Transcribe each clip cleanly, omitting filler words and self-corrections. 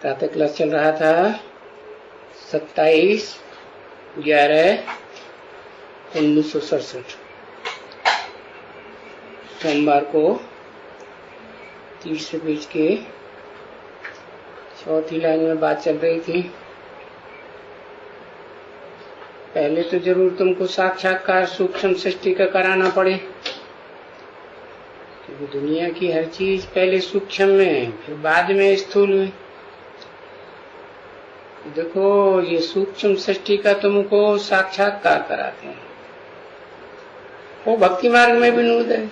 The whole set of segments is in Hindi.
प्रातः क्लास चल रहा था 27/11/1967 सोमवार को तीसरे पेज के चौथी लाइन में बात चल रही थी। पहले तो जरूर तुमको साक्षात्कार सूक्ष्म सृष्टि का कराना पड़े, क्योंकि दुनिया की हर चीज पहले सूक्ष्म में फिर बाद में स्थूल में। देखो ये सूक्ष्म सृष्टि का तुमको साक्षात्कार कराते हैं, वो भक्ति मार्ग में भी नूद है,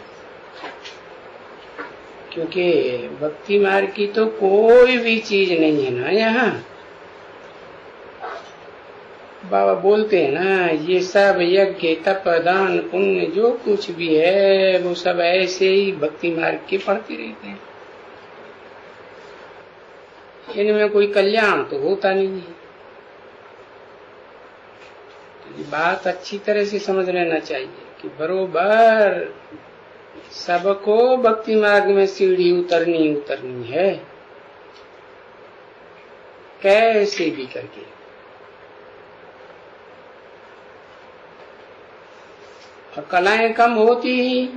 क्योंकि भक्ति मार्ग की तो कोई भी चीज नहीं है ना। यहाँ बाबा बोलते हैं ना, ये सब यज्ञ तप दान पुण्य जो कुछ भी है वो सब ऐसे ही भक्ति मार्ग के पढ़ते रहते हैं, इनमें कोई कल्याण तो होता नहीं है। तो ये बात अच्छी तरह से समझ लेना चाहिए कि बरोबर सबको भक्ति मार्ग में सीढ़ी उतरनी है, कैसे भी करके। और कलाएं कम होती ही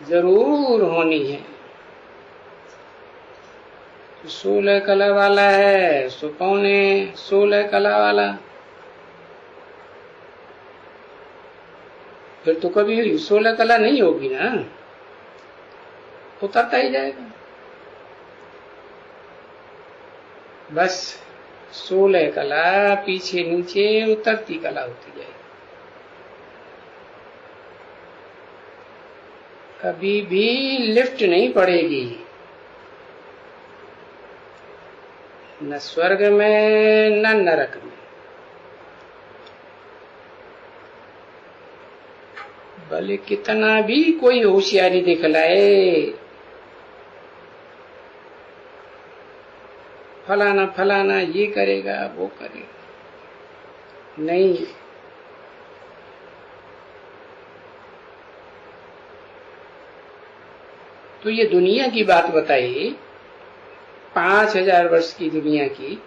जरूर होनी है। 16 कला वाला है सो 16 कला वाला, फिर तो कभी 16 कला नहीं होगी ना, उतरता ही जाएगा। बस 16 कला पीछे नीचे उतरती कला होती जाएगी। कभी भी लिफ्ट नहीं पड़ेगी, न स्वर्ग में न नरक में। भले कितना भी कोई होशियारी दिखलाए, फलाना फलाना ये करेगा वो करेगा, नहीं। तो ये दुनिया की बात बताई, 5000 वर्ष की दुनिया की,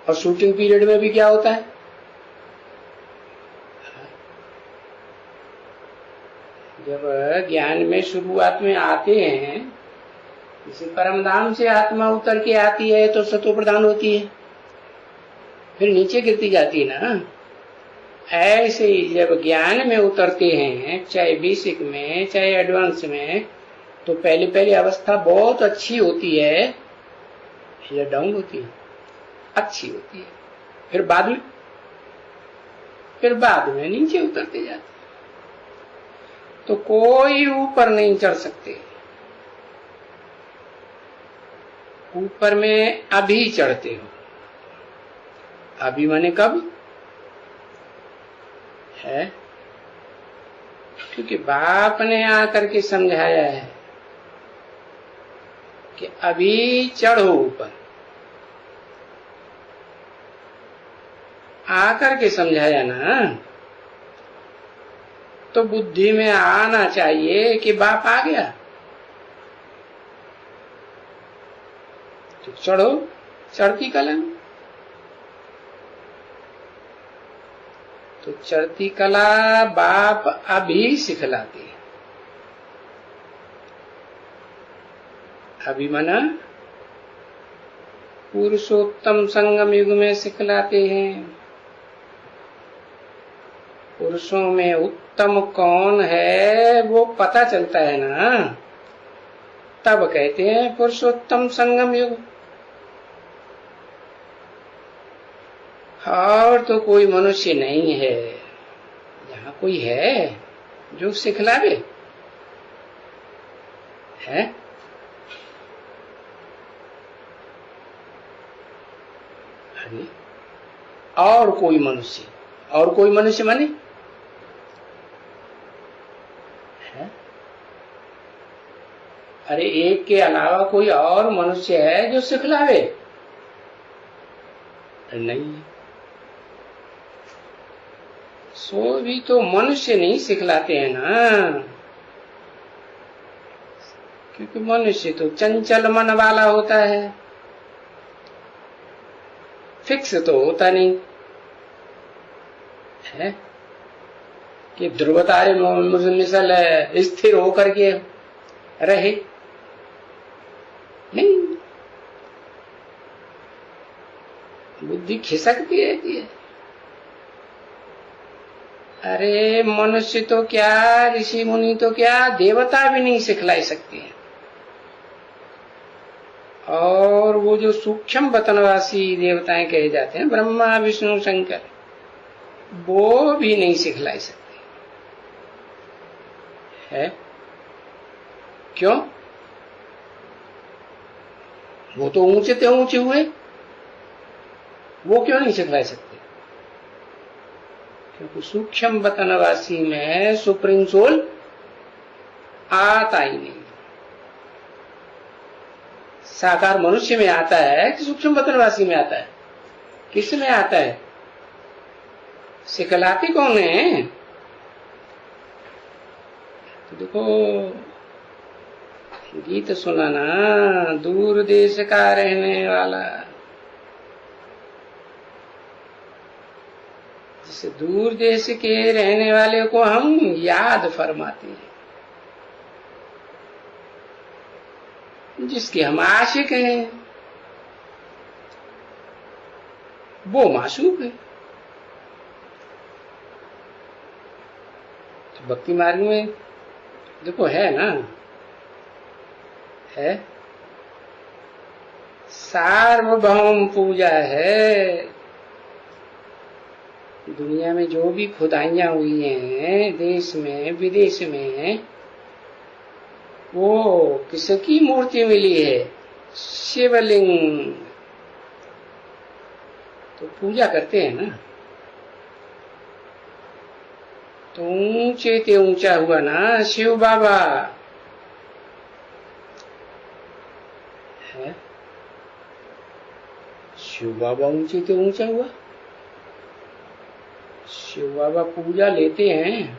और शूटिंग पीरियड में भी क्या होता है, जब ज्ञान में शुरुआत में आते हैं, जैसे परम धाम से आत्मा उतर के आती है तो सतो प्रधान होती है, फिर नीचे गिरती जाती है ना। ऐसे ही जब ज्ञान में उतरते हैं, चाहे बेसिक में चाहे एडवांस में, तो पहली अवस्था बहुत अच्छी होती है या डाउन होती है, अच्छी होती है, फिर बाद में नीचे उतरते जाते। तो कोई ऊपर नहीं चढ़ सकते, ऊपर में अभी चढ़ते हो। अभी माने कब है, क्योंकि बाप ने आकर के समझाया है कि अभी चढ़ो ऊपर, आकर के समझाया ना, तो बुद्धि में आना चाहिए कि बाप आ गया तो चढ़ो चढ़ती कला। तो चढ़ती कला बाप अभी सिखलाते हैं। अभी मना पुरुषोत्तम संगम युग में सिखलाते हैं। पुरुषों में उत्तम कौन है वो पता चलता है ना, तब कहते हैं पुरुषोत्तम संगम युग। और तो कोई मनुष्य नहीं है, यहाँ कोई है जो सिखलावे है? अरे और कोई मनुष्य माने है? अरे एक के अलावा कोई और मनुष्य है जो सिखलावे? नहीं। सो भी तो मनुष्य नहीं सिखलाते हैं ना, क्योंकि मनुष्य तो चंचल मन वाला होता है, फिक्स तो होता नहीं है कि ध्रुव तारे मिसल स्थिर होकर के रहे, नहीं, बुद्धि खिसकती रहती है। अरे मनुष्य तो क्या, ऋषि मुनि तो क्या, देवता भी नहीं सिखलाई सकते हैं, और वो जो सूक्ष्म वतनवासी देवताएं कहे जाते हैं, ब्रह्मा विष्णु शंकर, वो भी नहीं सिखलाई सकते है। क्यों? वो तो ऊंचे ते ऊंचे हुए, वो क्यों नहीं सिखलाई सकते? क्योंकि सूक्ष्म वतनवासी में सुप्रीम सोल आता ही नहीं। साकार मनुष्य में आता है कि सूक्ष्म वतनवासी में आता है? किस में आता है? सिखलाते कौन है? तो देखो गीत सुनाना, दूर देश का रहने वाला, जिस दूर देश के रहने वाले को हम याद फरमाते हैं, जिसके हम आशिक हैं, वो मासूक है। तो भक्ति मार्ग में देखो है ना, है सार्वभौम पूजा है। दुनिया में जो भी खुदाइयां हुई हैं, देश में विदेश में, वो किसकी मूर्ति मिली है? शिवलिंग। तो पूजा करते हैं ना, तो ऊंचे ते ऊंचा हुआ ना शिव बाबा है। शिव बाबा ऊंचे ते ऊंचा हुआ। शिव बाबा पूजा लेते हैं,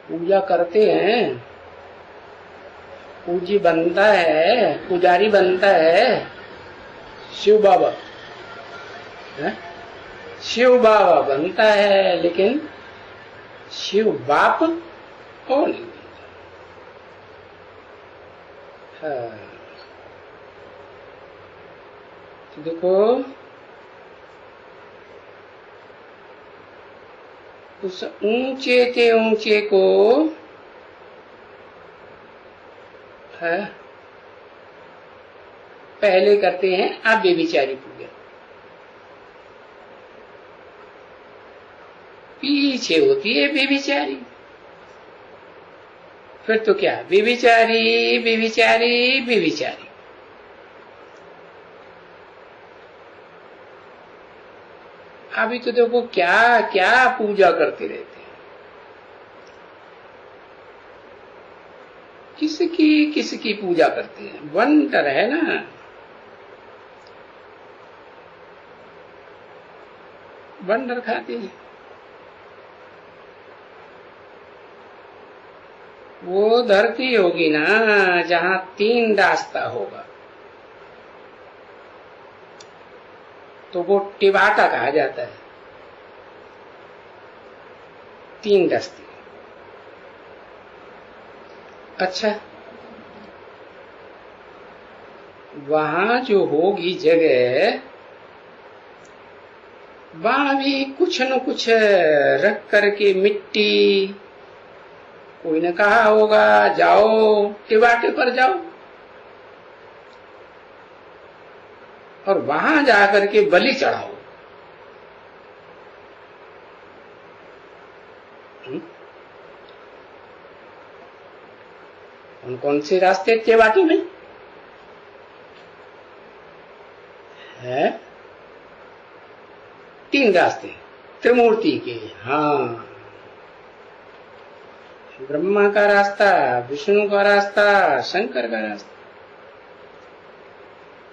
पूजा करते हैं, पूजी बनता है, पुजारी बनता है शिव बाबा है? शिव बाबा बनता है, लेकिन शिव बाप और नहीं बनता। हाँ। तो देखो उस ऊंचे के ऊंचे को है पहले करते हैं आप बेविचारी पूजा, पीछे होती है बेविचारी। फिर तो क्या, बेविचारी बेविचारी बेविचारी। अभी तो देखो क्या क्या पूजा करते रहते हैं, किसकी पूजा करते हैं। वंडर है ना, वंडर खाते हैं। वो धरती होगी ना जहां 3 रास्ता होगा, तो वो टिबाटा कहा जाता है। 3 रास्ते। अच्छा, वहां जो होगी जगह, वहां भी कुछ न कुछ रख करके मिट्टी, कोई ने कहा होगा जाओ टिबाटे पर जाओ, और वहां जाकर के बलि चढ़ाओ। कौन से रास्ते टिबाटी में है? 3 रास्ते त्रिमूर्ति के। हाँ, ब्रह्मा का रास्ता, विष्णु का रास्ता, शंकर का रास्ता।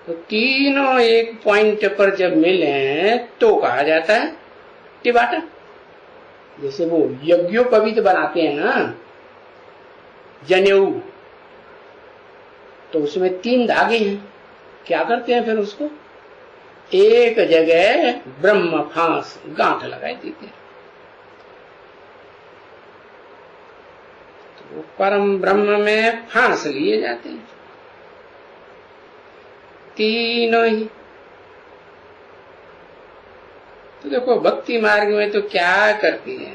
तो तीनों एक पॉइंट पर जब मिले तो कहा जाता है टिबाटा। जैसे वो यज्ञोपवीत बनाते हैं ना, जनेऊ, तो उसमें 3 धागे हैं, क्या करते हैं फिर उसको एक जगह ब्रह्म फांस गांठ लगाई देते हैं। तो परम ब्रह्म में फांस लिए जाते हैं तीनों ही। तो देखो भक्ति मार्ग में तो क्या करती है,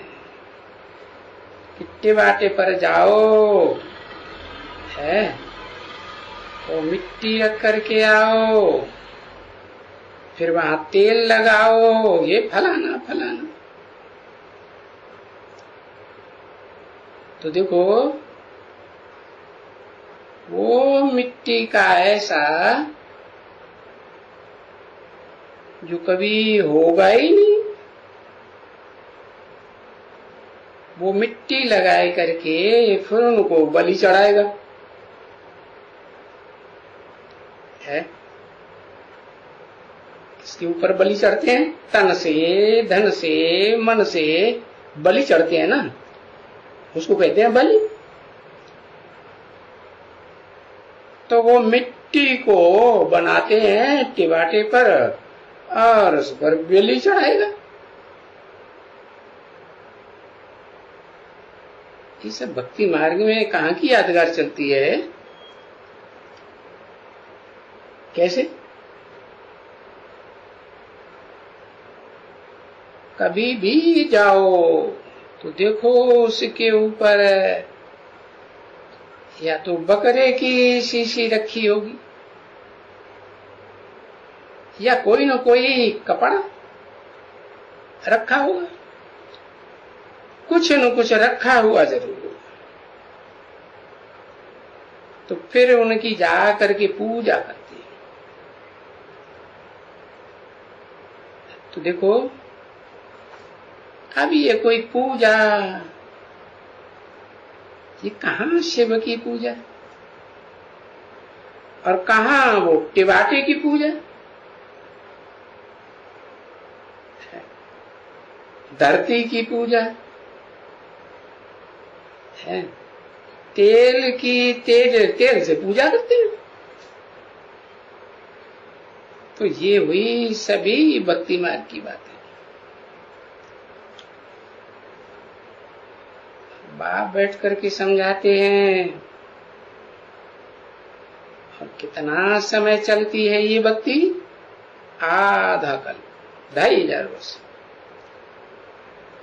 किट्टे बाटे पर जाओ है तो मिट्टी रख करके आओ, फिर वहां तेल लगाओ, ये फलाना फलाना। तो देखो वो मिट्टी का ऐसा जो कभी होगा ही नहीं, वो मिट्टी लगाए करके फिर उनको बलि चढ़ाएगा है। इसके ऊपर बलि चढ़ते हैं, तन से धन से मन से बलि चढ़ते हैं ना, उसको कहते हैं बलि। तो वो मिट्टी को बनाते हैं टिबाटे पर और उस पर बलि चढ़ाएगा। ये सब भक्ति मार्ग में कहाँ की यादगार चलती है, कैसे? कभी भी जाओ तो देखो उसके ऊपर या तो बकरे की शीशी रखी होगी या कोई न कोई कपड़ा रखा होगा, कुछ न कुछ रखा हुआ जरूर होगा। तो फिर उनकी जा करके पूजा करती है। तो देखो अब ये कोई पूजा, ये कहाँ शिव की पूजा और कहाँ वो टिबाटे की पूजा, धरती की पूजा है, तेल की तेल से पूजा करते हैं। तो ये हुई सभी भक्ति मार्ग की बात है। बाप बैठ करके समझाते हैं और कितना समय चलती है ये भक्ति, आधा कल्प 2500 वर्ष,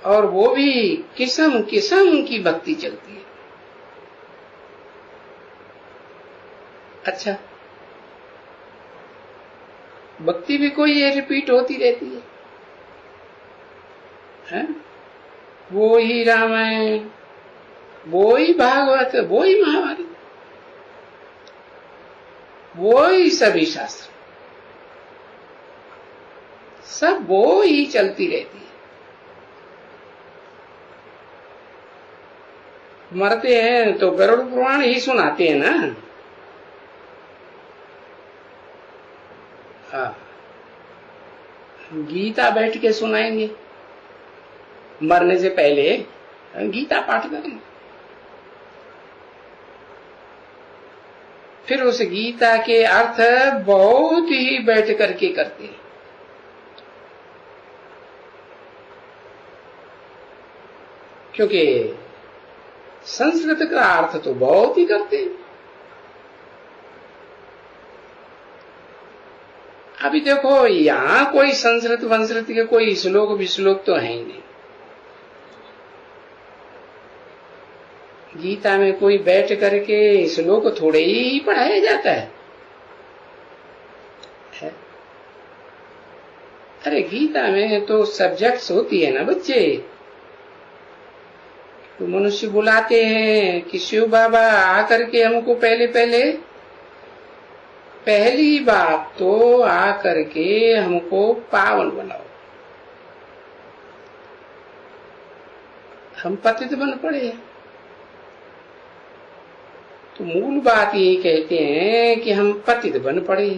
और वो भी किस्म किस्म की भक्ति चलती है। अच्छा, भक्ति भी कोई ये रिपीट होती रहती है? वो ही रामायण, वो ही भागवत, वो ही महाभारत, वो ही सभी शास्त्र, सब वो ही चलती रहती है। मरते हैं तो गरुड़ पुराण ही सुनाते हैं ना। हाँ, गीता बैठ के सुनाएंगे, मरने से पहले गीता पाठ करेंगे, फिर उस गीता के अर्थ बहुत ही बैठ करके करते हैं। क्योंकि संस्कृत का अर्थ तो बहुत ही करते हैं। अभी देखो यहां कोई संस्कृत वंस्कृत के कोई श्लोक विश्लोक तो है ही नहीं। गीता में कोई बैठ करके श्लोक थोड़े ही पढ़ाया जाता है? अरे गीता में तो सब्जेक्ट्स होती है ना बच्चे। तो मनुष्य बुलाते हैं कि शिव बाबा आकर के हमको पहली बात तो आकर के हमको पावन बनाओ। हम पतित बन पड़े, तो मूल बात यही कहते हैं कि हम पतित बन पड़े।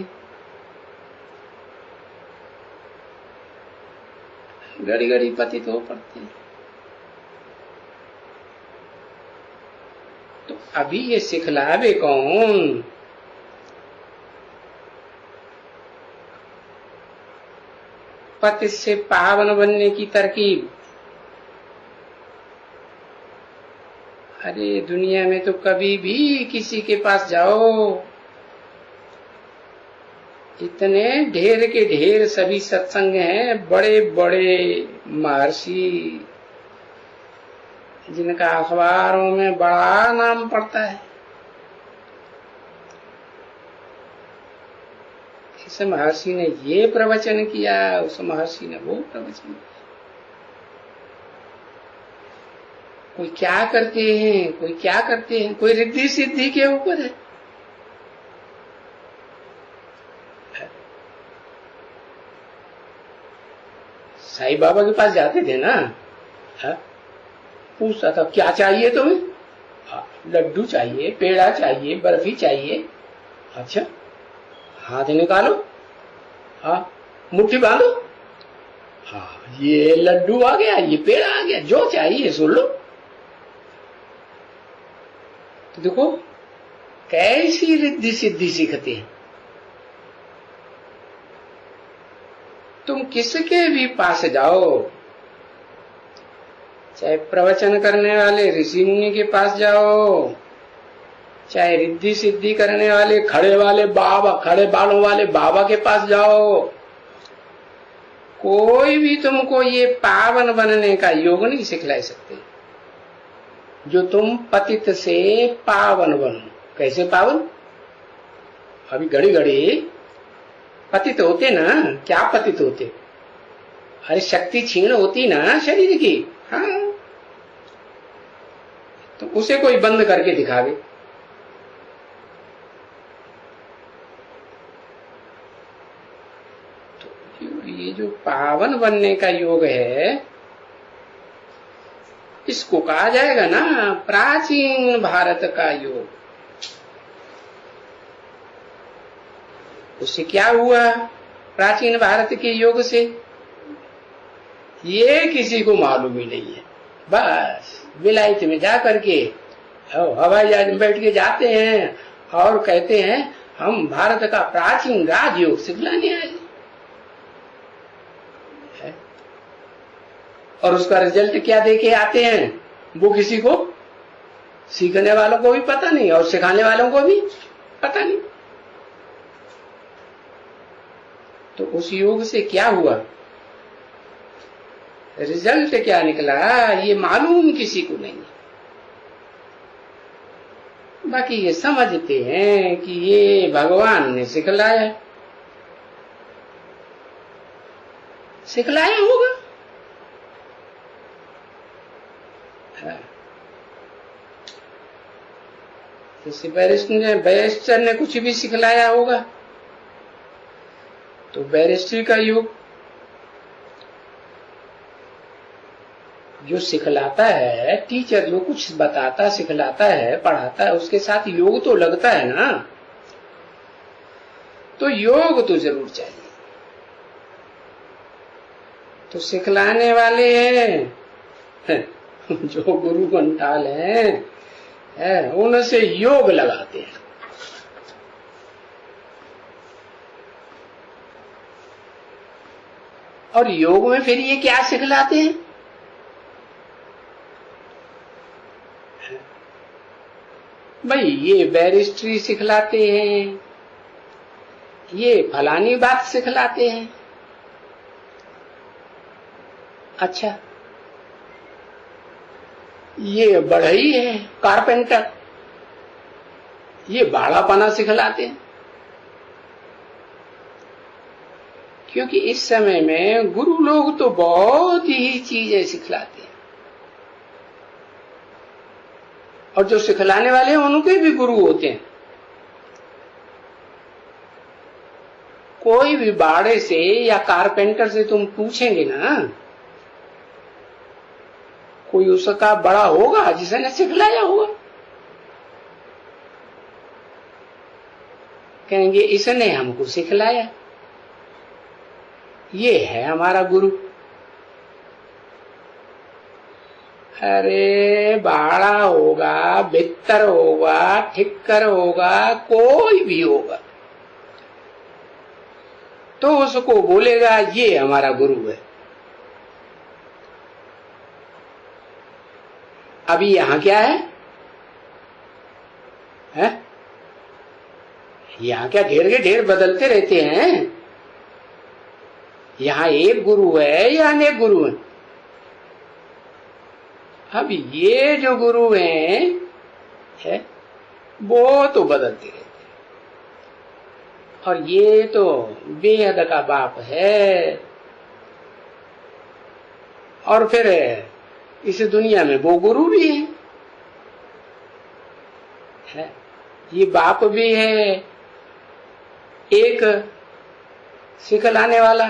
घड़ी घड़ी पतित हो पड़ते हैं। तो अभी ये सिखलावे कौन? पति से पावन बनने की तरकीब। अरे दुनिया में तो कभी भी किसी के पास जाओ, इतने ढेर के ढेर सभी सत्संग हैं, बड़े बड़े महर्षि जिनका अखबारों में बड़ा नाम पड़ता है। इस महर्षि ने ये प्रवचन किया, उस महर्षि ने वो प्रवचन किया। कोई क्या करते हैं, कोई क्या करते हैं, कोई रिद्धि सिद्धि के ऊपर है। साईं बाबा के पास जाते थे ना, पूछता था क्या चाहिए तुम्हें? लड्डू चाहिए, पेड़ा चाहिए, बर्फी चाहिए। अच्छा, हाथ निकालो, हाँ मुट्ठी बांधो, हाँ ये लड्डू आ गया, ये पेड़ा आ गया, जो चाहिए सुन लो। तो देखो कैसी रिद्धि सिद्धि सीखते हैं। तुम किसके भी पास जाओ, चाहे प्रवचन करने वाले ऋषि मुनि के पास जाओ, चाहे रिद्धि सिद्धि करने वाले खड़े वाले बाबा, खड़े बालों वाले बाबा के पास जाओ, कोई भी तुमको ये पावन बनने का योग नहीं सिखला सकते। जो तुम पतित से पावन बनो। कैसे पावन? अभी घड़ी घड़ी पतित होते ना, क्या पतित होते? अरे शक्ति क्षीण होती ना शरीर की, हाँ, तो उसे कोई बंद करके दिखावे। तो ये जो पावन बनने का योग है, इसको कहा जाएगा ना प्राचीन भारत का योग। उससे क्या हुआ प्राचीन भारत के योग से? ये किसी को मालूम ही नहीं है। बस विलायत में जा करके हवाई जहाज में बैठ के जाते हैं और कहते हैं हम भारत का प्राचीन राजयोग सिखलाने आए, और उसका रिजल्ट क्या देके आते हैं वो किसी को, सीखने वालों को भी पता नहीं और सिखाने वालों को भी पता नहीं। तो उस योग से क्या हुआ, रिजल्ट क्या निकला, ये मालूम किसी को नहीं। बाकी ये समझते हैं कि ये भगवान ने सिखलाया, सिखलाया होगा। जैसे बैरिस्टर ने कुछ भी सिखलाया होगा, तो बैरिस्ट्री का योग जो सिखलाता है, टीचर जो कुछ बताता, सिखलाता है, पढ़ाता है, उसके साथ योग तो लगता है ना। तो योग तो जरूर चाहिए। तो सिखलाने वाले हैं जो गुरु घंटाल हैं, उनसे योग लगाते हैं। और योग में फिर ये क्या सिखलाते हैं? भाई ये बैरिस्ट्री सिखलाते हैं, ये फलानी बात सिखलाते हैं। अच्छा, ये बढ़ई है कारपेंटर, ये बाड़ापना सिखलाते हैं। क्योंकि इस समय में गुरु लोग तो बहुत ही चीजें सिखलाते हैं, और जो सिखलाने वाले हैं उनके भी गुरु होते हैं। कोई भी बाड़े से या कारपेंटर से तुम पूछेंगे ना, कोई उसका बड़ा होगा जिसने सिखलाया होगा। कहेंगे इसने हमको सिखलाया, ये है हमारा गुरु। अरे बाड़ा होगा, बित्तर होगा, ठिक्कर होगा, कोई भी होगा, तो उसको बोलेगा ये हमारा गुरु है। अभी यहां क्या है? यहां क्या ढेर के ढेर बदलते रहते हैं? यहां एक गुरु है या अनेक गुरु हैं? अब ये जो गुरु हैं वो तो बदलते रहते हैं, और ये तो बेहद का बाप है। और फिर इस दुनिया में वो गुरु भी है, ये बाप भी है एक सिखलाने वाला,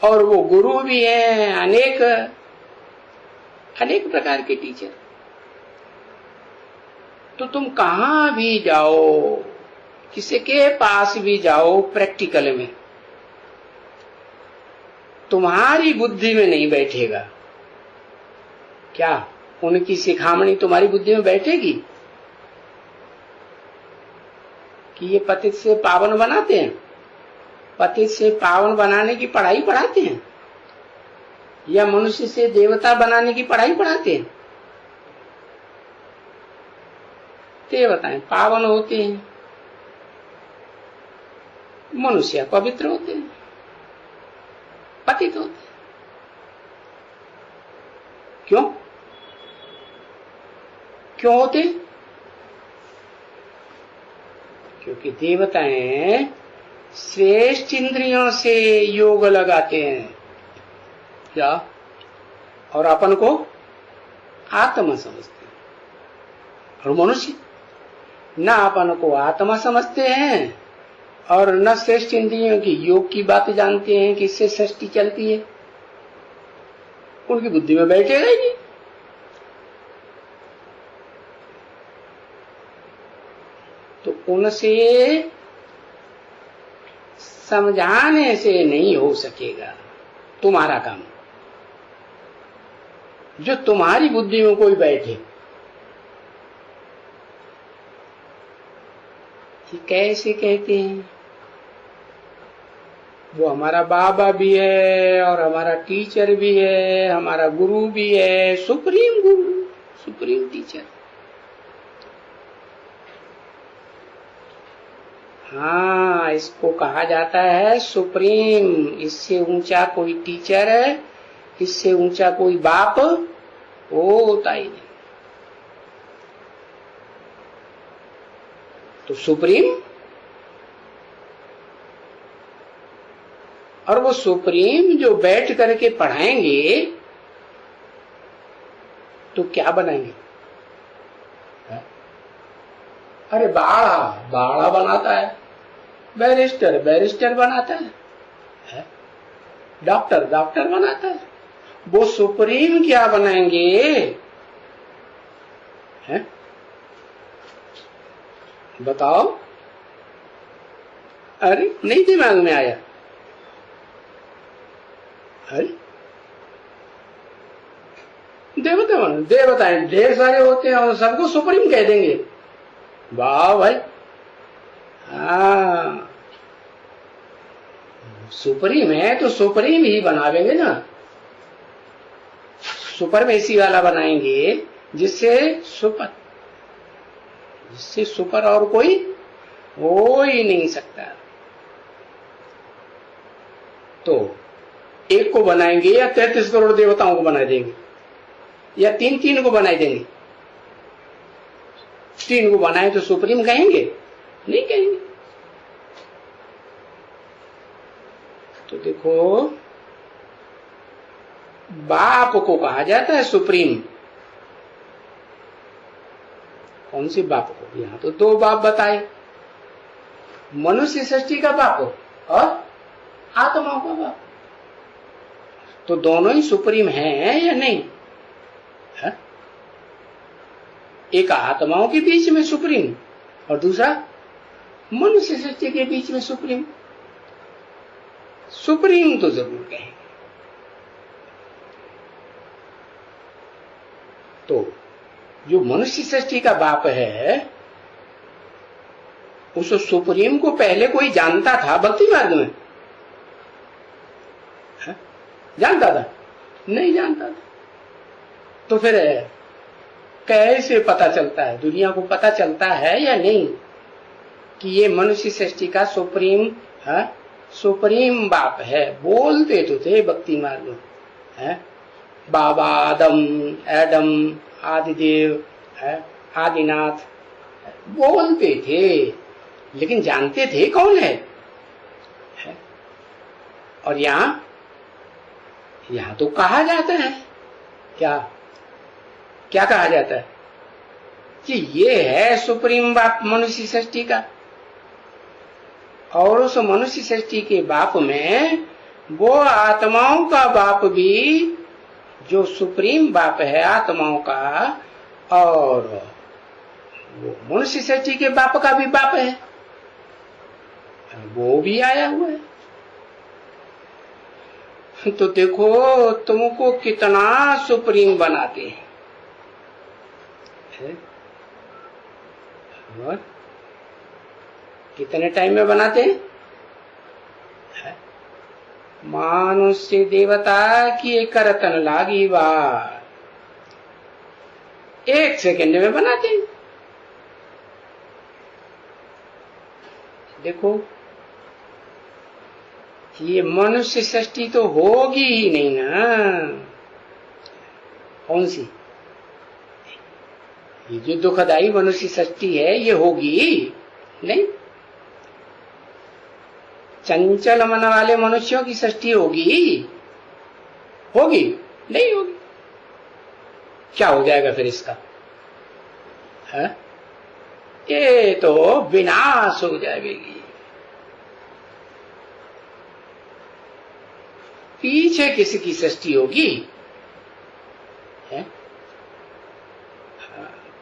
और वो गुरु भी है अनेक अनेक प्रकार के टीचर। तो तुम कहां भी जाओ, किसी के पास भी जाओ, प्रैक्टिकल में तुम्हारी बुद्धि में नहीं बैठेगा। क्या उनकी सिखामणी तुम्हारी बुद्धि में बैठेगी कि ये पतित से पावन बनाते हैं? पतित से पावन बनाने की पढ़ाई पढ़ाते हैं, या मनुष्य से देवता बनाने की पढ़ाई पढ़ाते हैं? देवताएं पावन होते हैं, मनुष्य पवित्र होते हैं, पतित होते हैं। क्यों क्यों होते? क्योंकि देवताएं श्रेष्ठ इंद्रियों से योग लगाते हैं। क्या? और अपन को आत्मा समझते हैं। और मनुष्य न अपन को आत्मा समझते हैं और न श्रेष्ठ इंद्रियों की योग की बातें जानते हैं कि इससे सृष्टि चलती है। उनकी बुद्धि में बैठेगा ही नहीं। तो उनसे समझाने से नहीं हो सकेगा तुम्हारा काम। जो तुम्हारी बुद्धि में कोई बैठे, कि कैसे कहते हैं वो हमारा बाबा भी है और हमारा टीचर भी है, हमारा गुरु भी है, सुप्रीम गुरु, सुप्रीम टीचर। हाँ, इसको कहा जाता है सुप्रीम। इससे ऊंचा कोई टीचर है, इससे ऊंचा कोई बाप होता ही नहीं। तो सुप्रीम, और वो सुप्रीम जो बैठ करके पढ़ाएंगे तो क्या बनाएंगे? अरे बाड़ा बाड़ा बनाता है, बैरिस्टर बैरिस्टर बनाता है, डॉक्टर डॉक्टर बनाता है। वो सुप्रीम क्या बनाएंगे? है? बताओ। अरे नहीं दिमाग में आया? अरे देवताएं ढेर सारे होते हैं और सबको सुप्रीम कह देंगे। वाह भाई, हाँ सुप्रीम है तो सुप्रीम ही बनावेंगे ना। सुपरमेसी वाला बनाएंगे जिससे सुपर और कोई हो ही नहीं सकता। तो एक को बनाएंगे या 33 करोड़ देवताओं को बना देंगे, या तीन को बना देंगे? 3 को बनाए तो सुप्रीम कहेंगे? नहीं कहेंगे। तो देखो, बाप को कहा जाता है सुप्रीम। कौन सी बाप को? यहां तो 2 बाप बताए, मनुष्य सृष्टि का बाप और आत्माओं का बाप। तो दोनों ही सुप्रीम हैं या नहीं? है? एक आत्माओं के बीच में सुप्रीम और दूसरा मनुष्य सृष्टि के बीच में सुप्रीम। सुप्रीम तो जरूर कहेंगे। तो जो मनुष्य सृष्टि का बाप है, उस सुप्रीम को पहले कोई जानता था भक्ति मार्ग में? जानता था? नहीं जानता था। तो फिर कैसे पता चलता है, दुनिया को पता चलता है या नहीं कि ये मनुष्य सृष्टि का सुप्रीम बाप है? बोलते तो थे भक्ति मार्ग है, बाबा आदम, एडम, आदिदेव है, आदिनाथ, बोलते थे, लेकिन जानते थे कौन है? और यहां तो कहा जाता है, क्या क्या कहा जाता है कि ये है सुप्रीम बाप मनुष्य सृष्टि का, और उस मनुष्य सृष्टि के बाप में वो आत्माओं का बाप भी, जो सुप्रीम बाप है आत्माओं का, और वो मनुष्य सृष्टि के बाप का भी बाप है, वो भी आया हुआ है। तो देखो तुमको कितना सुप्रीम बनाते हैं, और कितने टाइम में बनाते हैं? मानुष्य देवता की करतन लागी बार, 1 सेकंड में बनाते हैं। देखो ये मनुष्य सृष्टि तो होगी ही नहीं ना। कौन सी? ये जो दुखदाई मनुष्य सृष्टि है ये होगी नहीं। चंचल मन वाले मनुष्यों की सृष्टि होगी नहीं होगी। क्या हो जाएगा फिर इसका? है? ये तो विनाश हो जाएगी। पीछे किसकी सृष्टि होगी? है?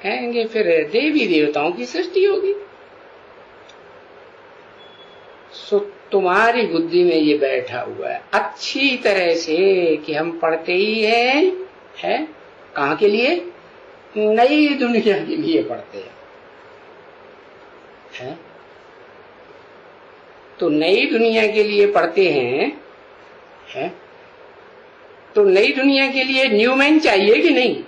कहेंगे फिर देवी देवताओं की सृष्टि होगी। सो तुम्हारी बुद्धि में ये बैठा हुआ है अच्छी तरह से कि हम पढ़ते ही हैं, कहाँ के लिए? नई दुनिया के लिए पढ़ते हैं। तो नई दुनिया के लिए पढ़ते हैं, तो नई दुनिया के लिए न्यू मैन चाहिए कि नहीं?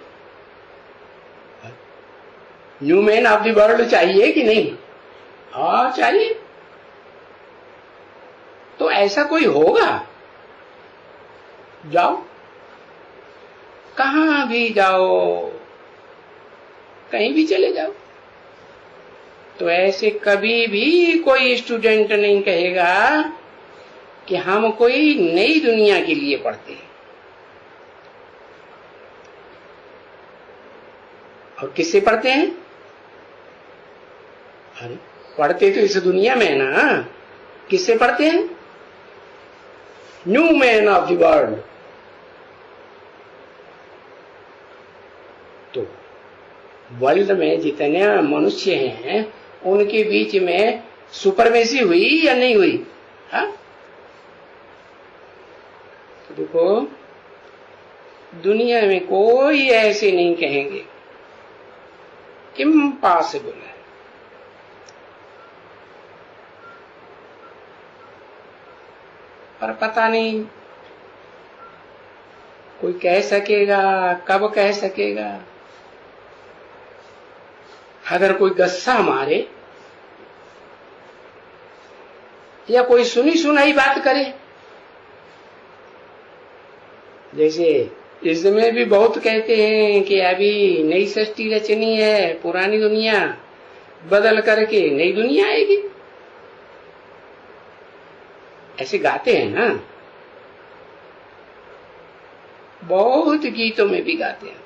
New man of the world चाहिए कि नहीं? हाँ चाहिए। तो ऐसा कोई होगा? जाओ, कहां भी जाओ, कहीं भी चले जाओ, तो ऐसे कभी भी कोई स्टूडेंट नहीं कहेगा कि हम कोई नई दुनिया के लिए पढ़ते हैं। और किससे पढ़ते हैं? अरे पढ़ते तो इस दुनिया में ना, किससे पढ़ते हैं? New man of the world. तो वर्ल्ड में जितने मनुष्य हैं उनके बीच में सुपरमेसी हुई या नहीं हुई? हाँ? तो देखो दुनिया में कोई ऐसे नहीं कहेंगे कि इम्पॉसिबल है। पर पता नहीं कोई कह सकेगा, कब कह सकेगा? अगर कोई गस्सा मारे या कोई सुनी सुनाई बात करे, जैसे इसमें भी बहुत कहते हैं कि अभी नई सृष्टि रचनी है, पुरानी दुनिया बदल करके नई दुनिया आएगी, ऐसे गाते हैं ना, बहुत गीतों में भी गाते हैं।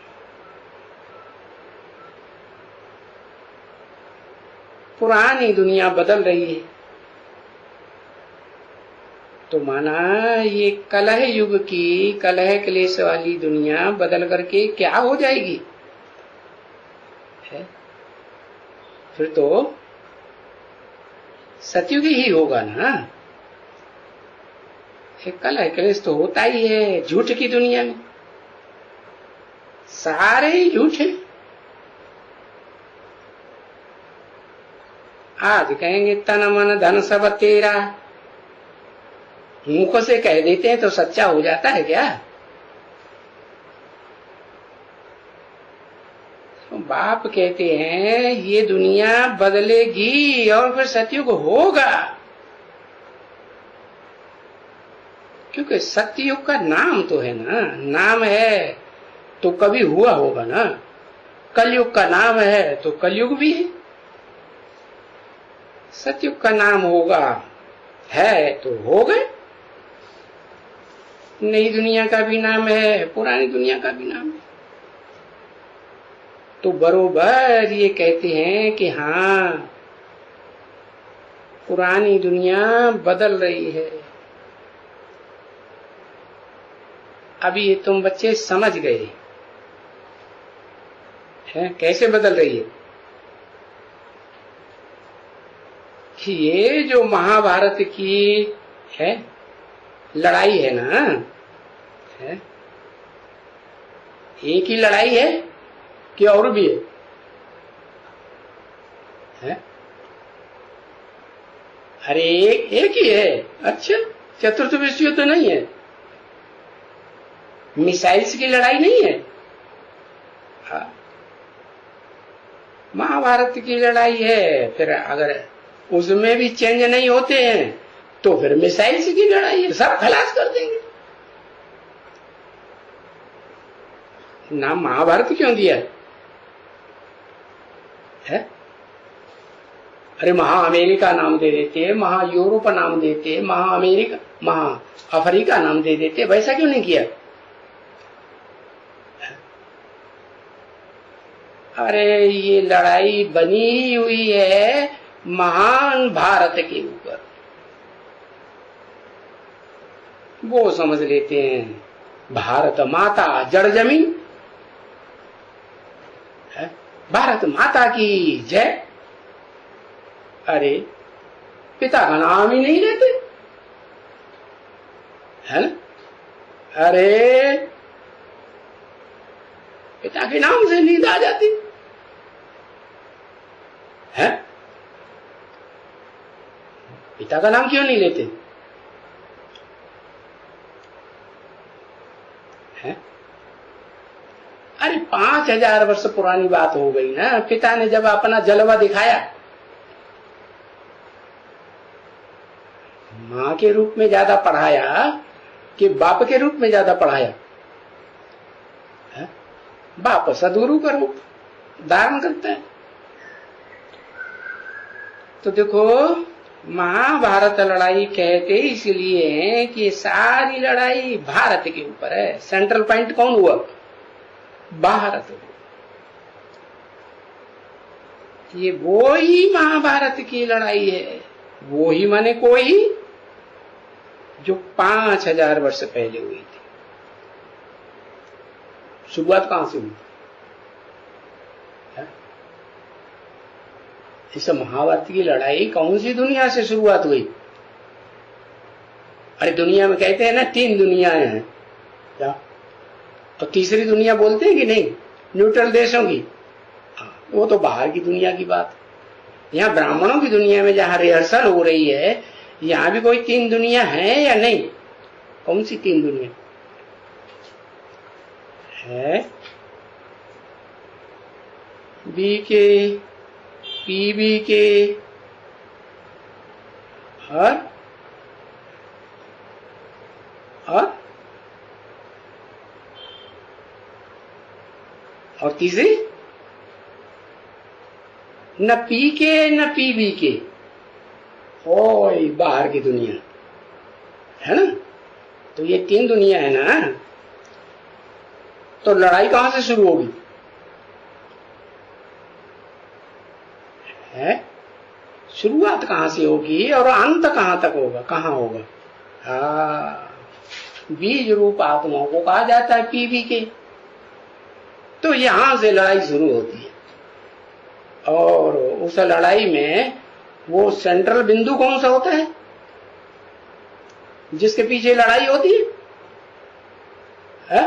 पुरानी दुनिया बदल रही है, तो माना ये कलह युग की कलह क्लेश वाली दुनिया बदल करके क्या हो जाएगी? है? फिर तो सतयुग ही होगा ना। कलह क्लेश तो होता ही है झूठ की दुनिया में, सारे ही झूठ है। आज कहेंगे तन मन धन सब तेरा, मुख से कह देते हैं तो सच्चा हो जाता है क्या? तो बाप कहते हैं ये दुनिया बदलेगी और फिर सतयुग होगा, क्योंकि सतयुग का नाम तो है ना, नाम है तो कभी हुआ होगा ना। कलयुग का नाम है तो कलयुग भी है। सतयुग का नाम होगा है तो हो गए। नई दुनिया का भी नाम है, पुरानी दुनिया का भी नाम है। तो बरोबर ये कहते हैं कि हाँ, पुरानी दुनिया बदल रही है। अभी ये तुम बच्चे समझ गए हैं कैसे बदल रही है कि ये जो महाभारत की है लड़ाई है ना, है एक ही लड़ाई है कि और भी है? अरे एक ही है। अच्छा, चतुर्थ विश्व युद्ध नहीं है, मिसाइल्स की लड़ाई नहीं है। हाँ, महाभारत की लड़ाई है। फिर अगर उसमें भी चेंज नहीं होते हैं तो फिर मिसाइल्स की लड़ाई है, सब खलास कर देंगे। नाम महाभारत क्यों दिया है? अरे महा अमेरिका नाम दे देते, महा यूरोप नाम देते, महा अमेरिका, महा अफ्रीका नाम दे देते, वैसा क्यों नहीं किया? अरे ये लड़ाई बनी हुई है महान भारत के ऊपर, वो समझ लेते हैं भारत माता जड़ जमीन है, भारत माता की जय। अरे पिता का नाम ही नहीं लेते है ना? अरे पिता के नाम से नींद आ जाती है। पिता का नाम क्यों नहीं लेते हैं? अरे 5000 वर्ष पुरानी बात हो गई ना। पिता ने जब अपना जलवा दिखाया, मां के रूप में ज्यादा पढ़ाया कि बाप के रूप में ज्यादा पढ़ाया है? बाप सदगुरु का रूप धारण करता है। तो देखो, महाभारत लड़ाई कहते इसलिए हैं कि सारी लड़ाई भारत के ऊपर है। सेंट्रल पॉइंट कौन हुआ? भारत। ये वो ही महाभारत की लड़ाई है, वो ही माने कोई जो 5000 वर्ष पहले हुई थी। शुरुआत कहां से हुई? इस महाभारत की लड़ाई कौन सी दुनिया से शुरुआत हुई? अरे दुनिया में कहते हैं ना 3 दुनियाएं हैं क्या? तो तीसरी दुनिया बोलते हैं कि नहीं? न्यूट्रल देशों की, वो तो बाहर की दुनिया की बात। यहाँ ब्राह्मणों की दुनिया में जहाँ रिहर्सल हो रही है, यहाँ भी कोई 3 दुनिया है या नहीं? कौन सी 3 दुनिया है? बी के, पीबी के और तीसरी न पी के न पीबी के, ओए बाहर की दुनिया है ना। तो ये 3 दुनिया है ना। तो लड़ाई कहां से शुरू होगी है? शुरुआत कहां से होगी और अंत कहां तक होगा? कहां होगा? बीज रूप आत्माओं को कहा जाता है पीबी के। तो यहां से लड़ाई शुरू होती है, और उस लड़ाई में वो सेंट्रल बिंदु कौन सा होता है जिसके पीछे लड़ाई होती है?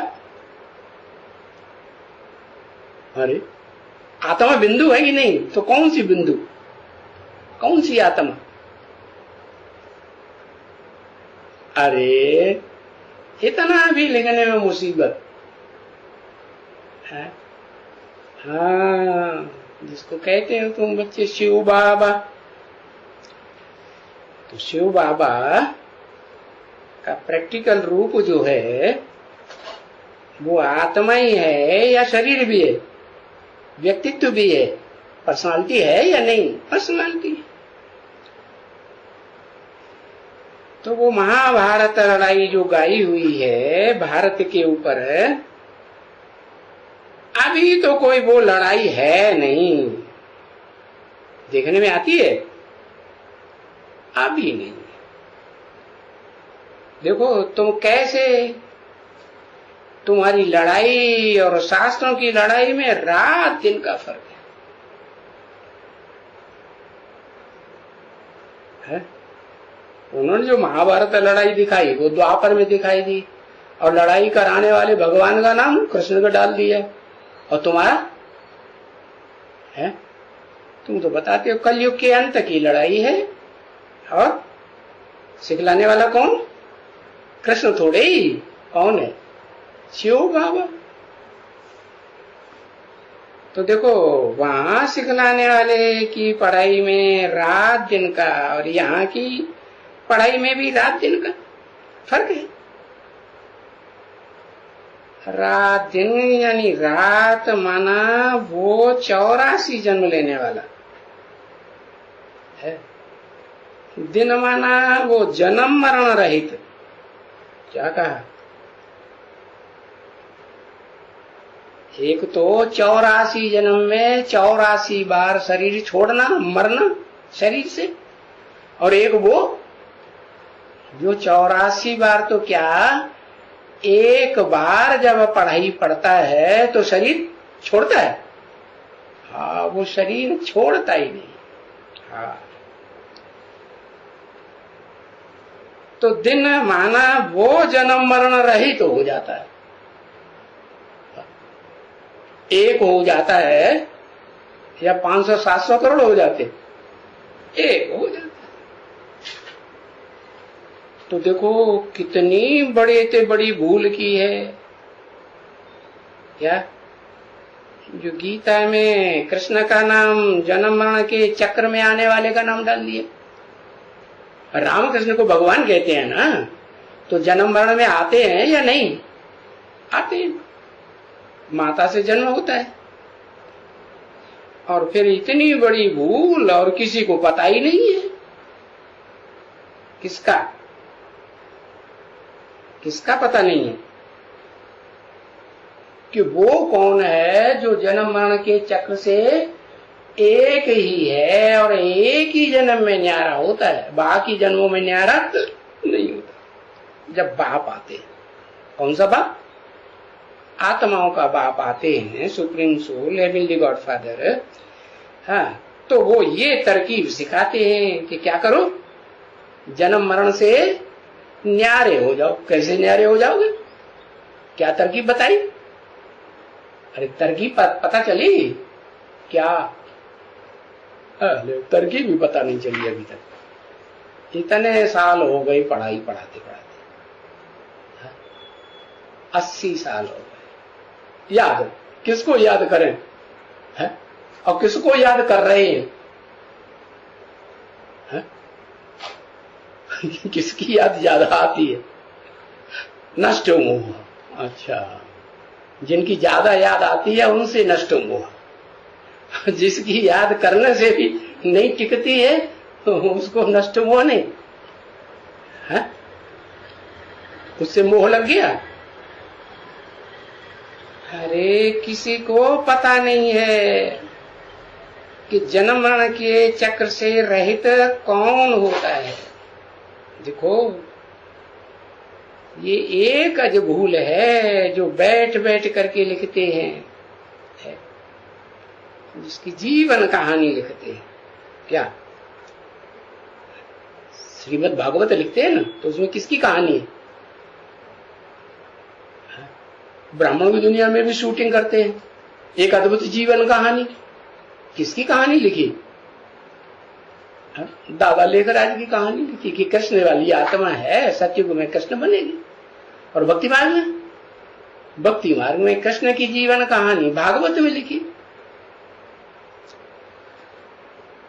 अरे आत्मा बिंदु है कि नहीं? तो कौन सी बिंदु, कौन सी आत्मा? अरे इतना भी लिखने में मुसीबत है। हाँ, जिसको कहते हो तुम बच्चे शिव बाबा, तो शिव बाबा का प्रैक्टिकल रूप जो है वो आत्मा ही है या शरीर भी है, व्यक्तित्व भी है, पर्सनालिटी है या नहीं? पर्सनालिटी। तो वो महाभारत लड़ाई जो गाई हुई है भारत के ऊपर, अभी तो कोई वो लड़ाई है नहीं, देखने में आती है अभी नहीं। देखो तुम कैसे, तुम्हारी लड़ाई और शास्त्रों की लड़ाई में रात दिन का फर्क है? उन्होंने जो महाभारत लड़ाई दिखाई वो द्वापर में दिखाई दी, और लड़ाई कराने वाले भगवान का नाम कृष्ण का डाल दिया, और तुम्हारा है, तुम तो बताते हो कलयुग के अंत की लड़ाई है, और सिखलाने वाला कौन? कृष्ण थोड़े ही, कौन है? शिव बाबा। तो देखो वहां सिखलाने वाले की पढ़ाई में रात दिन का, और यहाँ की पढ़ाई में भी रात दिन का फर्क है। रात दिन यानी रात माना वो 84 जन्म लेने वाला है, दिन माना वो जन्म मरण रहित। क्या कहा? एक तो 84 जन्म में 84 बार शरीर छोड़ना, मरना शरीर से, और एक वो जो 84 बार तो क्या, एक बार जब पढ़ाई पढ़ता है तो शरीर छोड़ता है। हाँ, वो शरीर छोड़ता ही नहीं। हाँ, तो दिन माना वो जन्म मरण रहित तो हो जाता है, एक हो जाता है या 500-700 करोड़ हो जाते, एक हो जाता है। तो देखो कितनी बड़े से बड़ी भूल की है। क्या? जो गीता में कृष्ण का नाम जन्म मरण के चक्र में आने वाले का नाम डाल दिया। रामकृष्ण को भगवान कहते हैं ना, तो जन्म मरण में आते हैं या नहीं? आते हैं, माता से जन्म होता है। और फिर इतनी बड़ी भूल, और किसी को पता ही नहीं है। किसका पता नहीं है कि वो कौन है जो जन्म मरण के चक्र से एक ही है, और एक ही जन्म में न्यारा होता है, बाकी जन्मों में न्यारा नहीं होता। जब बाप आते हैं, कौन सा बाप? आत्माओं का बाप आते हैं, सुप्रीम सोल, हेवनली गॉडफादर। हाँ, तो वो ये तरकीब सिखाते हैं कि क्या करो, जन्म मरण से न्यारे हो जाओ। कैसे न्यारे हो जाओगे? क्या तरकीब बताई? अरे तरकीब पता चली क्या? तरकीब भी पता नहीं चली अभी तक। इतने साल हो गए पढ़ाई पढ़ाते पढ़ाते, 80 साल हो गए। याद किसको याद करें है? और किसको याद कर रहे हैं? किसकी याद ज्यादा आती है? नष्ट मोह। अच्छा, जिनकी ज्यादा याद आती है उनसे नष्ट मोह। जिसकी याद करने से भी नहीं टिकती है उसको नष्ट मोह नहीं है, उससे मोह लग गया। अरे किसी को पता नहीं है कि जन्म मरण के चक्र से रहित कौन होता है। देखो ये एक अज भूल है जो बैठ बैठ करके लिखते हैं, जिसकी जीवन कहानी लिखते हैं। क्या श्रीमद् भागवत लिखते हैं ना, तो उसमें किसकी कहानी है? ब्राह्मणों की दुनिया में भी शूटिंग करते हैं, एक अद्भुत जीवन कहानी। किसकी कहानी लिखी? दादा लेकर आज की कहानी लिखी कि कृष्ण वाली आत्मा है, सतयुग में कृष्ण बनेगी। और भक्ति मार्ग में कृष्ण की जीवन कहानी भागवत में लिखी,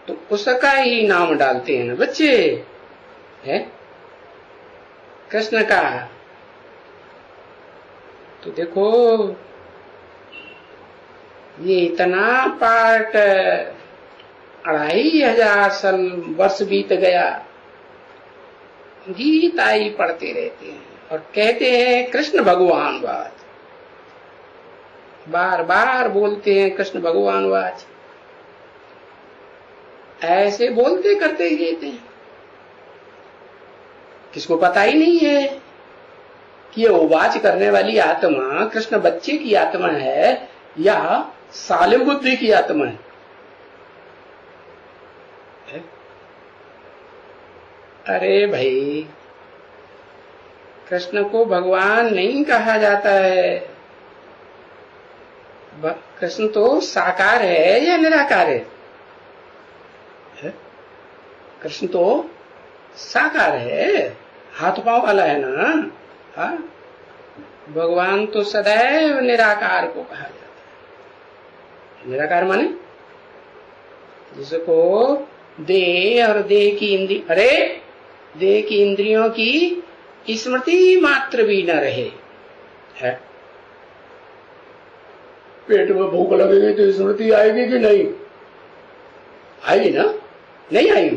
तो उसका ही नाम डालते हैं ना बच्चे, है कृष्ण का। तो देखो ये इतना पाठ 2500 वर्ष बीत गया, गीता ही पढ़ते रहते हैं और कहते हैं कृष्ण भगवान वाच, बार बार बोलते हैं कृष्ण भगवान वाच, ऐसे बोलते करते ही रहते हैं। किसको पता ही नहीं है कि ये उवाच करने वाली आत्मा कृष्ण बच्चे की आत्मा है या सालिम बुद्धि की आत्मा है? अरे भाई, कृष्ण को भगवान नहीं कहा जाता है। कृष्ण तो साकार है या निराकार है? कृष्ण तो साकार है, हाथ पांव वाला है ना। हाँ, भगवान तो सदैव निराकार को कहा जाता है। निराकार माने जिसको देह और देह की देह की इंद्रियों की स्मृति मात्र भी न रहे है। पेट में भूख लगेगी तो स्मृति आएगी कि नहीं आएगी? ना नहीं आएगी।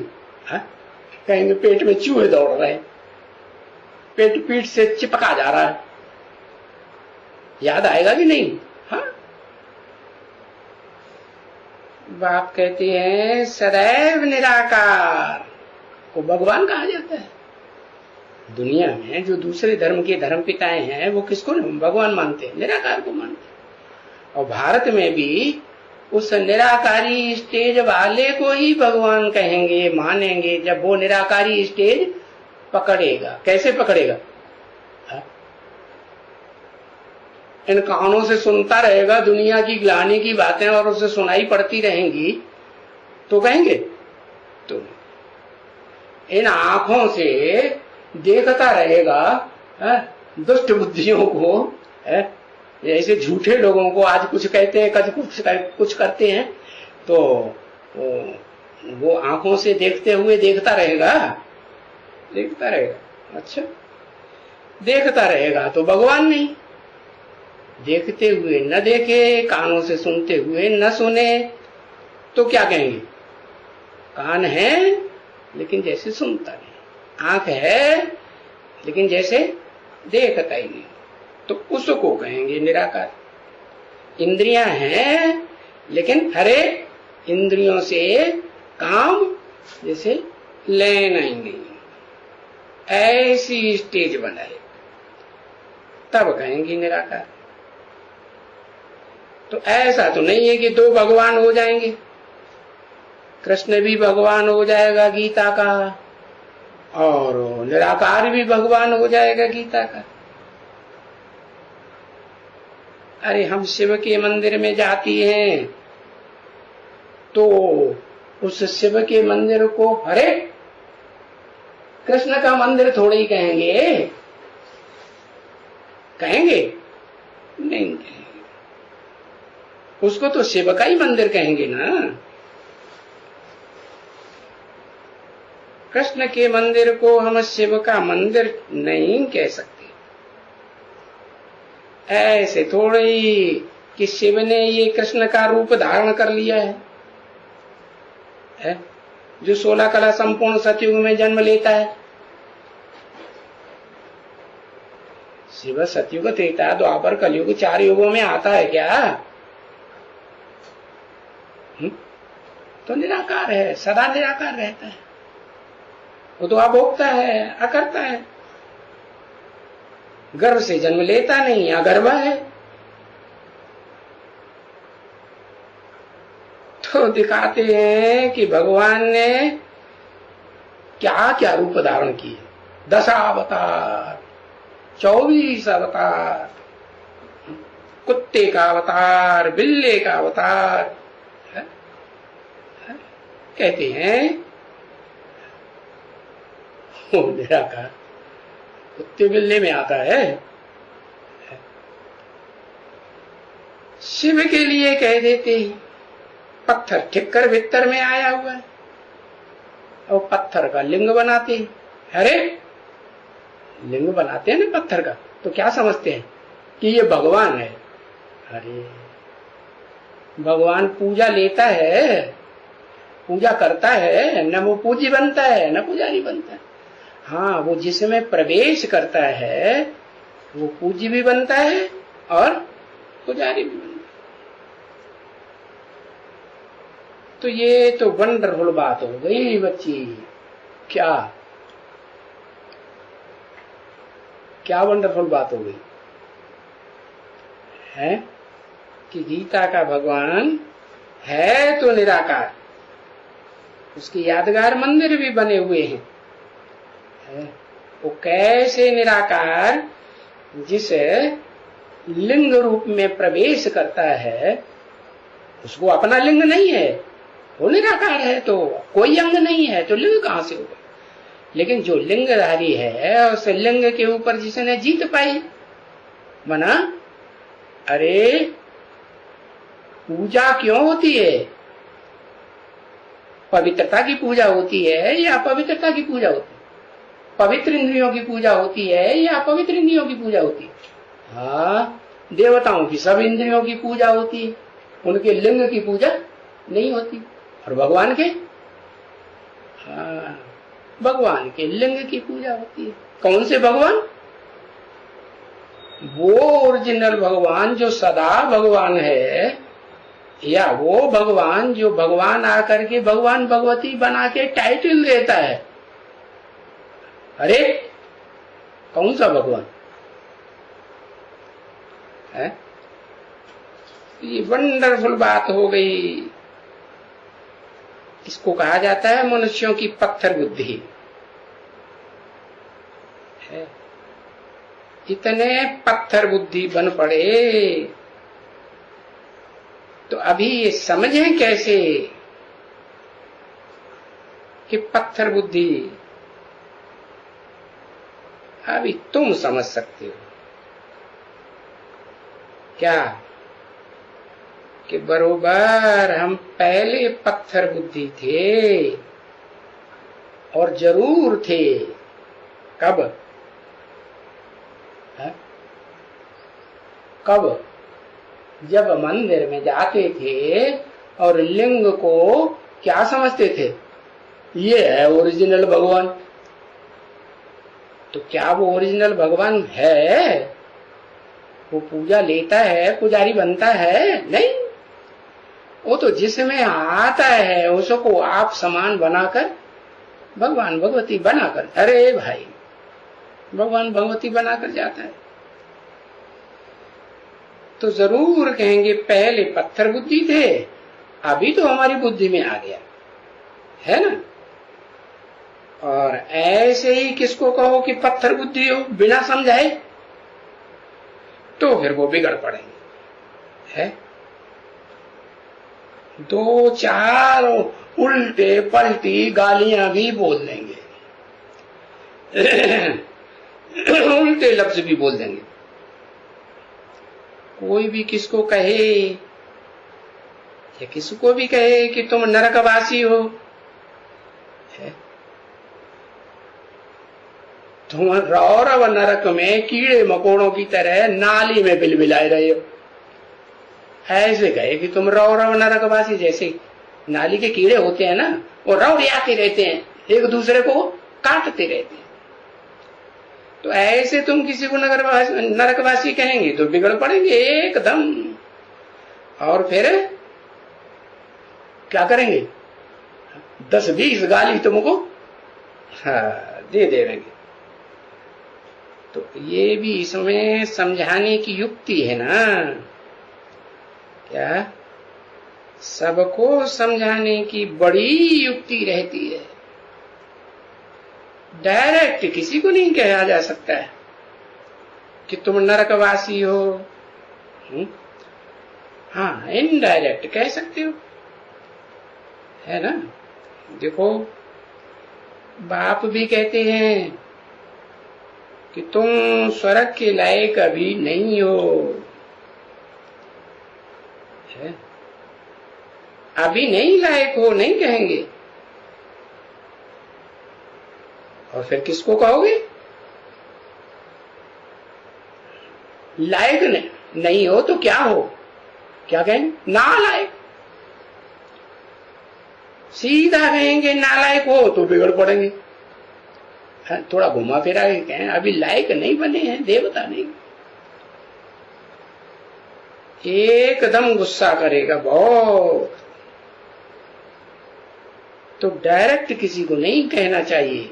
कहेंगे पेट में चूहे दौड़ रहे हैं, पेट पीठ से चिपका जा रहा है, याद आएगा कि नहीं? हाँ, बाप कहते हैं सदैव निराकार को भगवान कहा जाता है। दुनिया में जो दूसरे धर्म के धर्म पिताएं हैं वो किसको भगवान मानते हैं? निराकार को मानते हैं। और भारत में भी उस निराकारी स्टेज वाले को ही भगवान कहेंगे, मानेंगे, जब वो निराकारी स्टेज पकड़ेगा। कैसे पकड़ेगा? इन कानों से सुनता रहेगा दुनिया की ग्लानि की बातें और उसे सुनाई पड़ती रहेंगी तो कहेंगे? तो इन आंखों से देखता रहेगा दुष्ट बुद्धियों को, ऐसे झूठे लोगों को, आज कुछ कहते हैं कुछ करते हैं, तो वो आंखों से देखते हुए देखता रहेगा। अच्छा, देखता रहेगा तो भगवान नहीं। देखते हुए न देखे, कानों से सुनते हुए न सुने, तो क्या कहेंगे? कान है लेकिन जैसे सुनता नहीं, आंख है लेकिन जैसे देखता ही नहीं, तो उसको कहेंगे निराकार। इंद्रियां हैं लेकिन हरे इंद्रियों से काम जैसे लेना ही नहीं, ऐसी स्टेज बनाए तब कहेंगे निराकार। तो ऐसा तो नहीं है कि दो भगवान हो जाएंगे, कृष्ण भी भगवान हो जाएगा गीता का और निराकार भी भगवान हो जाएगा गीता का। अरे हम शिव के मंदिर में जाती हैं तो उस शिव के मंदिर को हरे कृष्ण का मंदिर थोड़ी ही कहेंगे? नहीं कहेंगे। उसको तो शिव का ही मंदिर कहेंगे ना। कृष्ण के मंदिर को हम शिव का मंदिर नहीं कह सकते। ऐसे थोड़े ही कि शिव ने ये कृष्ण का रूप धारण कर लिया है, जो 16 कला संपूर्ण सतयुग में जन्म लेता है। शिव सतयुग, त्रेता, द्वापर, कलयुग 4 युगों में आता है क्या? तो निराकार है, सदा निराकार रहता है। वो तो अभोक्ता है, अकर्ता है, गर्भ से जन्म लेता नहीं, अगर्भ है। तो दिखाते हैं कि भगवान ने क्या क्या रूप धारण किए। 10 अवतार, 24 अवतार, कुत्ते का अवतार, बिल्ले का अवतार। कहते हैं वो निराकार कुत्ते बिल्ले में आता है। शिव के लिए कह देते हैं पत्थर ठिक्कर भीतर में आया हुआ है और पत्थर का लिंग बनाते हैं। अरे लिंग बनाते हैं ना पत्थर का, तो क्या समझते हैं कि ये भगवान है। अरे भगवान पूजा लेता है, पूजा करता है, न वो पूजी बनता है न पुजारी बनता है। हाँ, वो जिसमें प्रवेश करता है वो पूजी भी बनता है और पुजारी भी बनता है। तो ये तो वंडरफुल बात हो गई बच्ची। क्या क्या वंडरफुल बात हो गई है कि गीता का भगवान है तो निराकार, उसकी यादगार मंदिर भी बने हुए हैं। वो कैसे निराकार जिस लिंग रूप में प्रवेश करता है उसको अपना लिंग नहीं है, वो निराकार है तो कोई अंग नहीं है तो लिंग कहां से होगा। लेकिन जो लिंगधारी है उस लिंग के ऊपर जिसने जीत पाई बना। अरे पूजा क्यों होती है? पवित्रता की पूजा होती है या अपवित्रता की पूजा होती है? पवित्र इंद्रियों की पूजा होती है या अपवित्र इंद्रियों की पूजा होती है? हाँ, देवताओं की सब इंद्रियों की पूजा होती है, उनके लिंग की पूजा नहीं होती। और भगवान के, हाँ, भगवान के लिंग की पूजा होती है। कौन से भगवान? वो ओरिजिनल भगवान जो सदा भगवान है, या वो भगवान जो भगवान आकर के भगवान भगवती बना के टाइटल देता है। अरे कौन सा भगवान है? ये वंडरफुल बात हो गई। इसको कहा जाता है मनुष्यों की पत्थर बुद्धि है। इतने पत्थर बुद्धि बन पड़े तो अभी ये समझें कैसे कि पत्थर बुद्धि अभी तुम समझ सकते हो क्या कि बरोबर हम पहले पत्थर बुद्धि थे और जरूर थे। कब है? कब? जब मंदिर में जाते थे और लिंग को क्या समझते थे? ये है ओरिजिनल भगवान। तो क्या वो ओरिजिनल भगवान है? वो पूजा लेता है, पुजारी बनता है? नहीं, वो तो जिसमें आता है उसको आप समान बनाकर भगवान भगवती बनाकर, अरे भाई भगवान भगवती बनाकर जाता है। तो जरूर कहेंगे पहले पत्थर बुद्धि थे, अभी तो हमारी बुद्धि में आ गया है ना। और ऐसे ही किसको कहो कि पत्थर बुद्धि हो बिना समझाए, तो फिर वो बिगड़ पड़ेंगे है। दो चार उल्टे पलटी गालियां भी बोल देंगे उल्टे लफ्ज भी बोल देंगे। कोई भी किसको कहे या किसको भी कहे कि तुम नरकवासी हो, तुम रौरव नरक में कीड़े मकोड़ों की तरह नाली में बिलबिलाए रहे हो। ऐसे कहे कि तुम रौरव नरकवासी, जैसे नाली के कीड़े होते हैं ना, वो रौड़ियाते रहते हैं, एक दूसरे को काटते रहते हैं। तो ऐसे तुम किसी को नरकवासी कहेंगे तो बिगड़ पड़ेंगे एकदम। और फिर क्या करेंगे? 10-20 गाली तुमको दे देंगे। तो ये भी इसमें समझाने की युक्ति है ना। क्या? सबको समझाने की बड़ी युक्ति रहती है। डायरेक्ट किसी को नहीं कहा जा सकता है कि तुम नरकवासी हो। हाँ, इनडायरेक्ट कह सकते हो है ना। देखो बाप भी कहते हैं कि तुम स्वर्ग के लायक अभी नहीं हो, है? अभी नहीं लायक हो नहीं कहेंगे, और फिर किसको कहोगे? लायक नहीं हो तो क्या हो? क्या कहेंगे? नालायक। सीधा कहेंगे नालायक हो तो बिगड़ पड़ेंगे। थोड़ा घुमा फिरा के कहें अभी लायक नहीं बने हैं, देवता नहीं, एकदम गुस्सा करेगा बहुत। तो डायरेक्ट किसी को नहीं कहना चाहिए।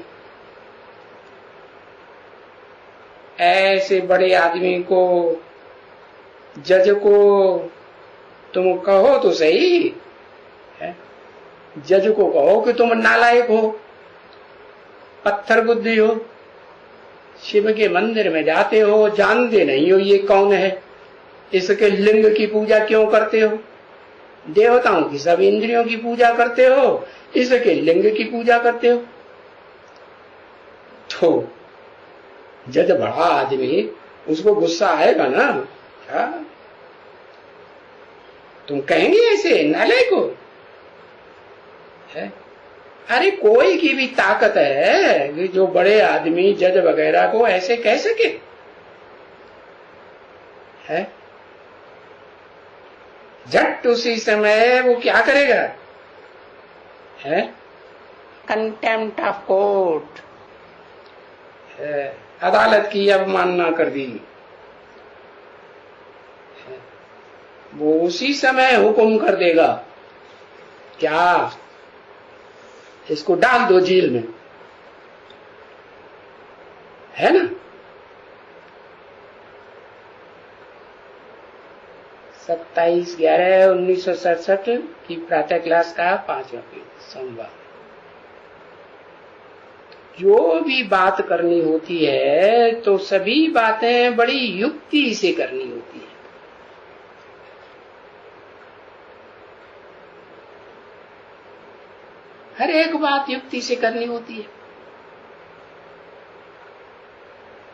ऐसे बड़े आदमी को, जज को तुम कहो तो सही है, जज को कहो कि तुम नालायक हो, पत्थर बुद्धि हो, शिव के मंदिर में जाते हो, जानते नहीं हो ये कौन है, इसके लिंग की पूजा क्यों करते हो, देवताओं की सब इंद्रियों की पूजा करते हो, इसके लिंग की पूजा करते हो। तो जज बड़ा आदमी, उसको गुस्सा आएगा ना, क्या तुम कहेंगे ऐसे नालायक हो, है? अरे कोई की भी ताकत है कि जो बड़े आदमी जज वगैरह को ऐसे कह सके, है? झट उसी समय वो क्या करेगा, है? कंटेम्प्ट ऑफ कोर्ट, अदालत की अवमानना कर दी, वो उसी समय हुक्म कर देगा, क्या इसको डाल दो जेल में, है ना? 27/11/1967 की प्रातः क्लास का 5वां पेज, सोमवार। जो भी बात करनी होती है तो सभी बातें बड़ी युक्ति से करनी होती है। हर एक बात युक्ति से करनी होती है।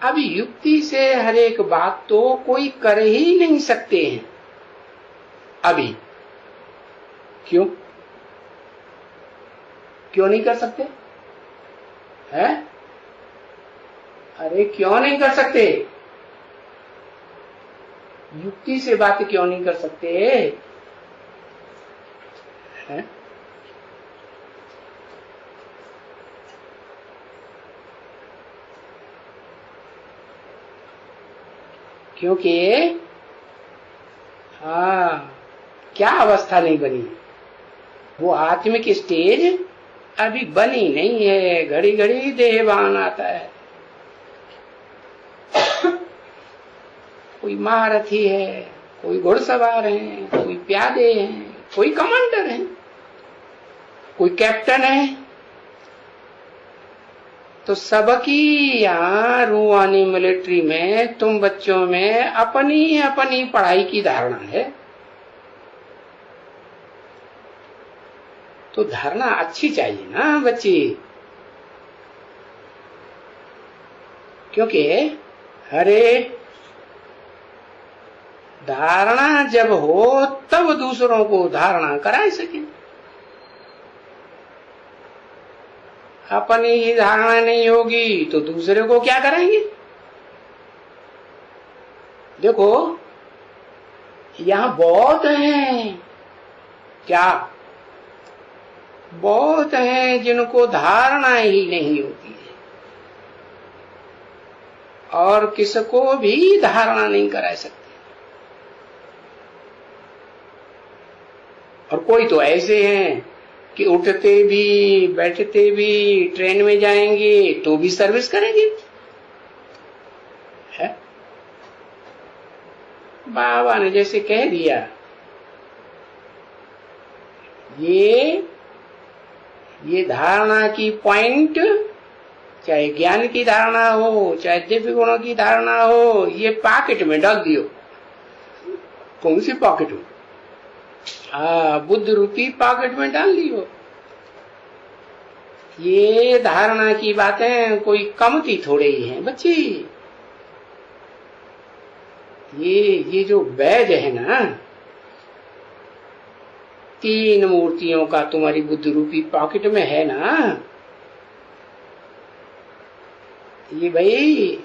अब युक्ति से हर एक बात तो कोई कर ही नहीं सकते हैं अभी। क्यों नहीं कर सकते हैं? अरे क्यों नहीं कर सकते? युक्ति से बात क्यों नहीं कर सकते हैं? क्योंकि क्या अवस्था नहीं बनी, वो आत्मिक स्टेज अभी बनी नहीं है। घड़ी घड़ी देहभान आता है, कोई महारथी है, कोई घुड़सवार है, कोई प्यादे हैं, कोई कमांडर है, कोई कैप्टन है। तो सबकी यहाँ रूहानी मिलिट्री में तुम बच्चों में अपनी अपनी पढ़ाई की धारणा है। तो धारणा अच्छी चाहिए ना बच्ची, क्योंकि अरे धारणा जब हो तब दूसरों को धारणा करा सके। अपनी ही धारणा नहीं होगी तो दूसरे को क्या कराएंगे? देखो यहां बहुत हैं, क्या बहुत हैं जिनको धारणा ही नहीं होती है और किसको भी धारणा नहीं करा सकते। और कोई तो ऐसे हैं कि उठते भी बैठते भी ट्रेन में जाएंगे तो भी सर्विस करेंगे, है? बाबा ने जैसे कह दिया, ये धारणा की पॉइंट, चाहे ज्ञान की धारणा हो चाहे दिव्य गुणों की धारणा हो, ये पॉकेट में डाल दियो। कौन सी पॉकेट में? बुद्ध रूपी पॉकेट में डाल दियो। ये धारणा की बातें कोई कमती थोड़े ही हैं बच्ची। ये जो बैज है ना, 3 मूर्तियों का तुम्हारी बुद्धि रूपी पॉकेट में है ना, ये भाई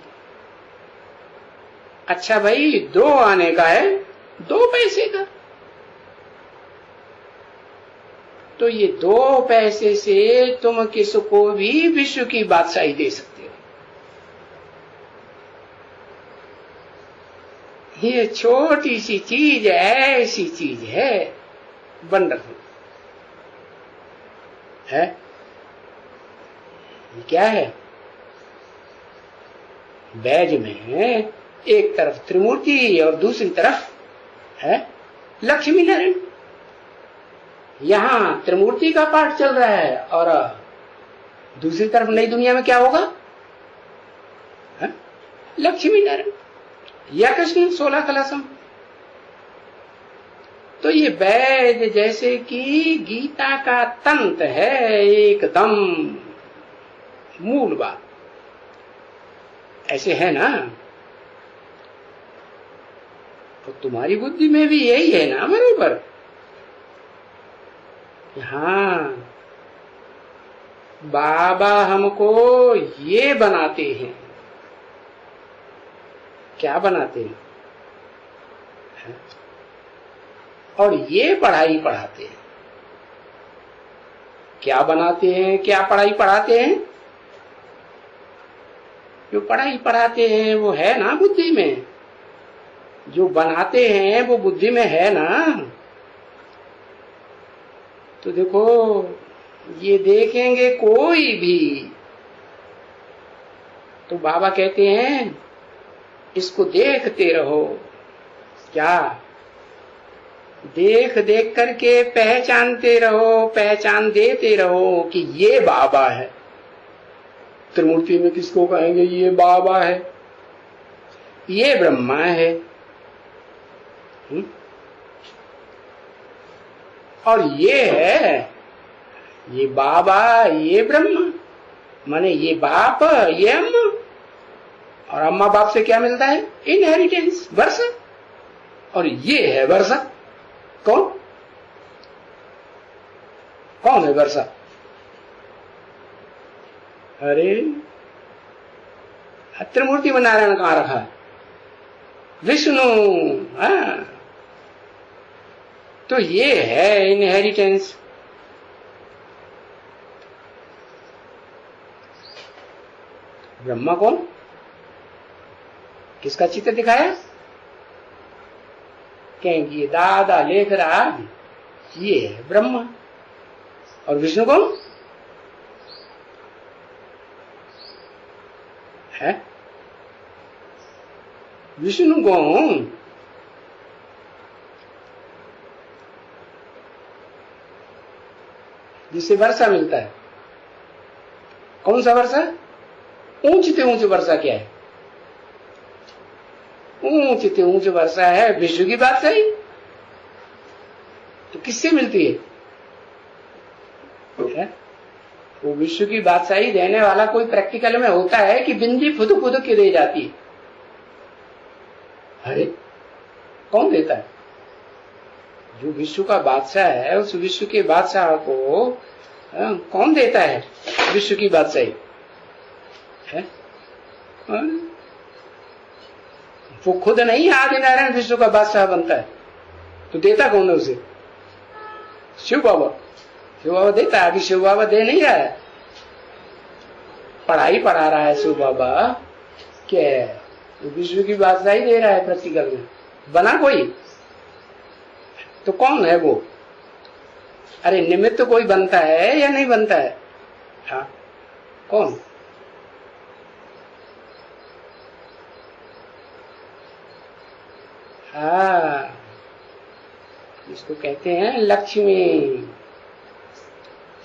अच्छा भाई 2 आने का है, 2 पैसे का। तो ये 2 पैसे से तुम किसको भी विश्व की बादशाही दे सकते हो। ये छोटी सी चीज ऐसी चीज है, वंडरफुल है। ये क्या है? बैज में एक तरफ त्रिमूर्ति और दूसरी तरफ है लक्ष्मी नारायण। यहां त्रिमूर्ति का पाठ चल रहा है और दूसरी तरफ नई दुनिया में क्या होगा? लक्ष्मी नारायण या कृष्ण 16 कलशम। तो ये वैद जैसे कि गीता का तंत्र है, एकदम मूल बात ऐसे है ना। तो तुम्हारी बुद्धि में भी यही है ना बरोबर। हाँ, बाबा हमको ये बनाते हैं। क्या बनाते हैं? और ये पढ़ाई पढ़ाते हैं। क्या बनाते हैं, क्या पढ़ाई पढ़ाते हैं? जो पढ़ाई पढ़ाते हैं वो है ना बुद्धि में, जो बनाते हैं वो बुद्धि में है ना। तो देखो, ये देखेंगे कोई भी तो बाबा कहते हैं इसको देखते रहो। क्या? देख देख करके पहचानते रहो, पहचान देते रहो कि ये बाबा है। त्रिमूर्ति में किसको कहेंगे? ये बाबा है, ये ब्रह्मा है। और ये है, ये बाबा, ये ब्रह्मा, माने ये बाप, ये अम्मा। और अम्मा बाप से क्या मिलता है? इनहेरिटेंस, वर्षा। और ये है वर्षा। कौन? कौन है वर्षा? अरे त्रिमूर्ति में नारायण कहां रखा है? विष्णु। हाँ, तो ये है इनहेरिटेंस। ब्रह्मा कौन? किसका चित्र दिखाया? कहेंगे ये दादा लेख रहा, ये है ब्रह्मा। और विष्णु कौन है? विष्णु कौन? जिससे वर्षा मिलता है। कौन सा वर्षा? ऊंचते ऊंच वर्षा क्या है? ऊंचते ऊंच वर्षा है विश्व की बात सही। तो किससे मिलती है? वो विश्व की बादशाही देने वाला कोई प्रैक्टिकल में होता है कि बिंदी खुद खुद के दे जाती है? अरे कौन देता है? जो विश्व का बादशाह है, उस विश्व के बादशाह को कौन देता है? विश्व की बादशाही है? वो खुद नहीं आदि नारायण विश्व का बादशाह बनता है। तो देता कौन है उसे? शिव बाबा। शिव बाबा देता है। अभी शिव बाबा दे नहीं रहा है, पढ़ाई पढ़ा रहा है शिव बाबा। क्या है? विश्व की बादशाही दे रहा है प्रैक्टिकल में। बना कोई? तो कौन है वो? अरे निमित्त तो कोई बनता है या नहीं बनता है? हाँ, कौन? हाँ, इसको कहते हैं लक्ष्मी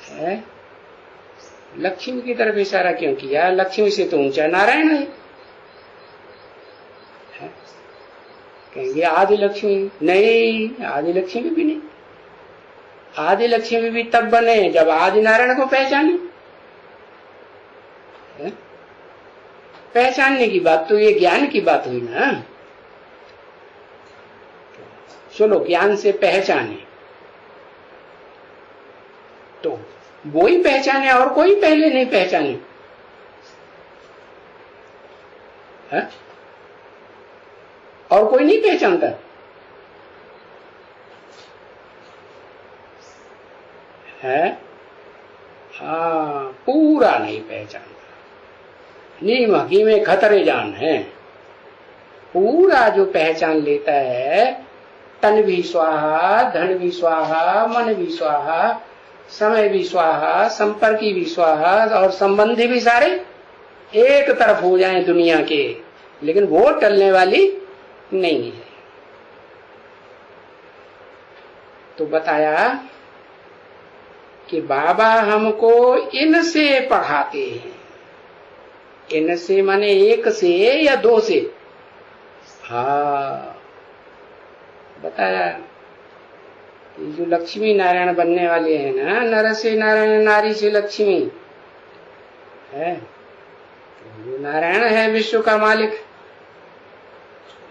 है। लक्ष्मी की तरफ इशारा क्यों किया? लक्ष्मी से तो ऊंचा नारायण है। कहेंगे आदि लक्ष्मी। नहीं, आदि लक्ष्मी भी नहीं। आदि लक्ष्मी भी तब बने जब आदि नारायण को पहचाने। पहचानने की बात तो ये ज्ञान की बात हुई ना। चलो ज्ञान से पहचाने तो वो ही पहचाने और कोई पहले नहीं पहचाने है? और कोई नहीं पहचानता है। हाँ, पूरा नहीं पहचानता। नीम हकीम खतरे जान है। पूरा जो पहचान लेता है, तन भी स्वाहा, धन भी स्वाहा, मन भी स्वाहा, समय भी स्वाहा, संपर्की भी स्वाहा और संबंधी भी सारे एक तरफ हो जाएं दुनिया के, लेकिन वो टलने वाली नहीं है। तो बताया कि बाबा हमको इनसे पढ़ाते हैं। इनसे माने एक से या दो से? हाँ, बताया कि जो लक्ष्मी नारायण बनने वाले हैं ना, नर से नारायण, नारी से लक्ष्मी है। जो नारायण है विश्व का मालिक,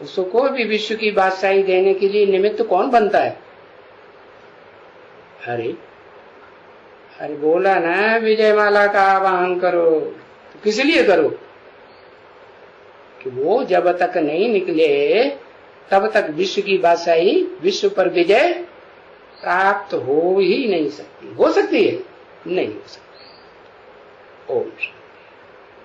उसको भी विश्व की बादशाही देने के लिए निमित्त कौन बनता है? अरे बोला ना, विजय माला का आवाहन करो। तो किस लिए करो? कि वो जब तक नहीं निकले तब तक विश्व की बादशाही, विश्व पर विजय प्राप्त हो ही नहीं सकती। हो सकती है? नहीं हो सकती। ओम।